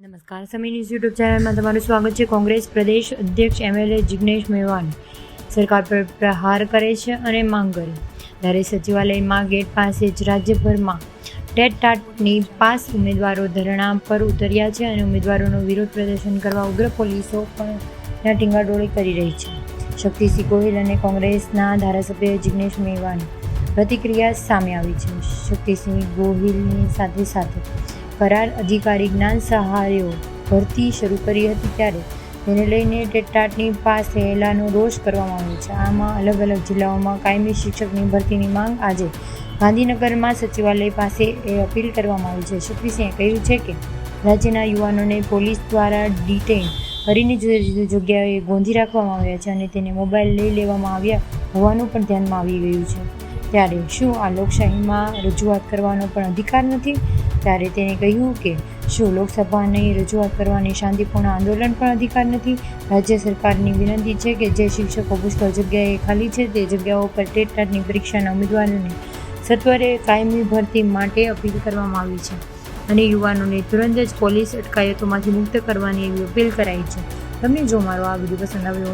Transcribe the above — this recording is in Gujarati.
નમસ્કાર, સમય ન્યૂઝ યુટ્યુબ ચેનલમાં તમારું સ્વાગત છે. કોંગ્રેસ પ્રદેશ અધ્યક્ષ એમએલએ જિગ્નેશ મેવાણી સરકાર પર પ્રહાર કરે છે અને માંગ કરી. ત્યારે સચિવાલયમાં ગેટ પાસે જ રાજ્યભરમાં ટેટ-ટાટની પાસ ઉમેદવારો ધરણા પર ઉતર્યા છે અને ઉમેદવારોનો વિરોધ પ્રદર્શન કરવા ઉગ્ર પોલીસો પણ ત્યાં ટીંગાટોળી કરી રહી છે. શક્તિસિંહ ગોહિલ અને કોંગ્રેસના ધારાસભ્ય જિગ્નેશ મેવાણી પ્રતિક્રિયા સામે આવી છે. શક્તિસિંહ ગોહિલની સાથે કરાર અધિકારી જ્ઞાન સહાયો ભરતી શરૂ કરી હતી ત્યારે તેને લઈને ટેટ-ટાટની પાસ થયેલાનો રોષ કરવામાં આવ્યો છે. આમાં અલગ અલગ જિલ્લાઓમાં કાયમી શિક્ષકની ભરતીની માંગ આજે ગાંધીનગરમાં સચિવાલય પાસે અપીલ કરવામાં આવી છે. શક્તિસિંહે કહ્યું છે કે રાજ્યના યુવાનોને પોલીસ દ્વારા ડિટેઇન કરીને જુદી જુદી જગ્યાએ ગોંધી રાખવામાં આવ્યા છે અને તેને મોબાઈલ લઈ લેવામાં આવ્યા હોવાનું પણ ધ્યાનમાં આવી ગયું છે. ત્યારે શું આ લોકશાહીમાં રજૂઆત કરવાનો પણ અધિકાર નથી? ત્યારે તેને કહ્યું કે શું લોકસભાની રજૂઆત કરવાની શાંતિપૂર્ણ આંદોલન પણ અધિકાર નથી? રાજ્ય સરકારની વિનંતી છે કે જે શિક્ષકો પુષ્કળ જગ્યાએ ખાલી છે તે જગ્યાઓ પર ટેટ-ટાટની પરીક્ષાના ઉમેદવારોને સત્વરે કાયમી ભરતી માટે અપીલ કરવામાં આવી છે અને યુવાનોને તુરંત જ પોલીસ અટકાયતોમાંથી મુક્ત કરવાની એવી અપીલ કરાઈ છે. તમને જો મારો આ વિડીયો પસંદ આવ્યો હોય